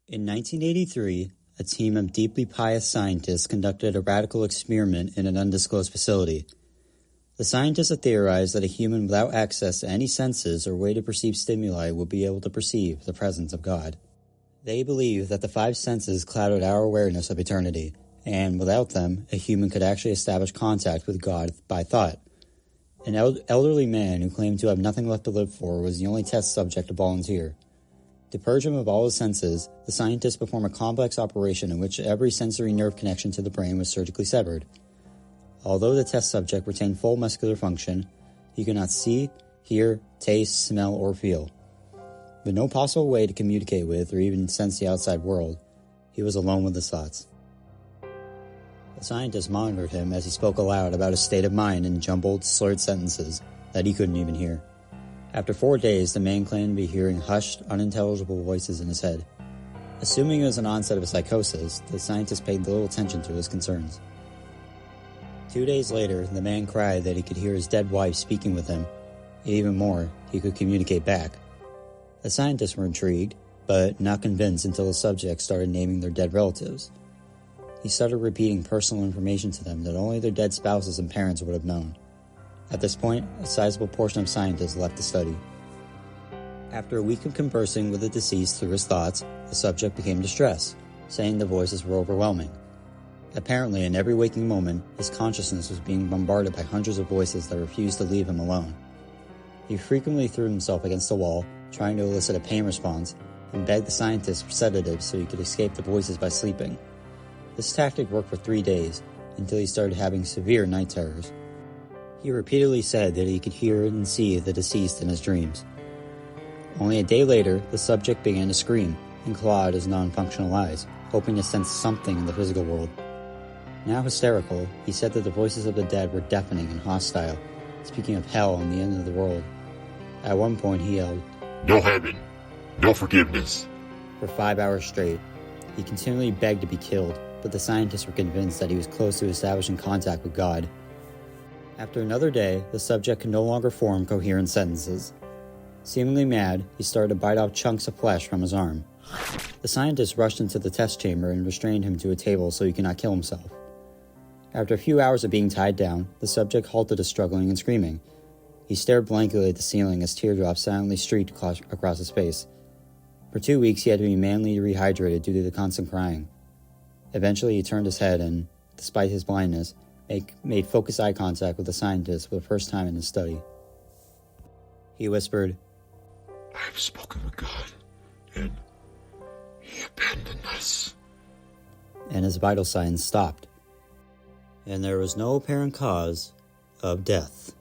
In 1983, a team of deeply pious scientists conducted a radical experiment in an undisclosed facility. The scientists had theorized that a human without access to any senses or way to perceive stimuli would be able to perceive the presence of God. They believed that the five senses clouded our awareness of eternity, and without them, a human could actually establish contact with God by thought. An elderly man who claimed to have nothing left to live for was the only test subject to volunteer. To purge him of all his senses, the scientists performed a complex operation in which every sensory nerve connection to the brain was surgically severed. Although the test subject retained full muscular function, he could not see, hear, taste, smell, or feel. With no possible way to communicate with or even sense the outside world, he was alone with his thoughts. The scientists monitored him as he spoke aloud about his state of mind in jumbled, slurred sentences that he couldn't even hear. After 4 days, the man claimed to be hearing hushed, unintelligible voices in his head. Assuming it was an onset of a psychosis, the scientists paid little attention to his concerns. 2 days later, the man cried that he could hear his dead wife speaking with him. Even more, he could communicate back. The scientists were intrigued, but not convinced until the subjects started naming their dead relatives. He started repeating personal information to them that only their dead spouses and parents would have known. At this point, a sizable portion of scientists left the study. After a week of conversing with the deceased through his thoughts, the subject became distressed, saying the voices were overwhelming. Apparently, in every waking moment, his consciousness was being bombarded by hundreds of voices that refused to leave him alone. He frequently threw himself against the wall, trying to elicit a pain response, and begged the scientists for sedatives so he could escape the voices by sleeping. This tactic worked for 3 days, until he started having severe night terrors. He repeatedly said that he could hear and see the deceased in his dreams. Only a day later, the subject began to scream and claw at his non-functional eyes, hoping to sense something in the physical world. Now hysterical, he said that the voices of the dead were deafening and hostile, speaking of hell and the end of the world. At one point he yelled, "No heaven, no forgiveness." For 5 hours straight. He continually begged to be killed, but the scientists were convinced that he was close to establishing contact with God. After another day, the subject could no longer form coherent sentences. Seemingly mad, he started to bite off chunks of flesh from his arm. The scientists rushed into the test chamber and restrained him to a table so he could not kill himself. After a few hours of being tied down, the subject halted his struggling and screaming. He stared blankly at the ceiling as teardrops silently streaked across his face. For 2 weeks, he had to be manually rehydrated due to the constant crying. Eventually, he turned his head and, despite his blindness, made focused eye contact with the scientist for the first time in his study. He whispered, "I have spoken with God, and He abandoned us." And his vital signs stopped. And there was no apparent cause of death.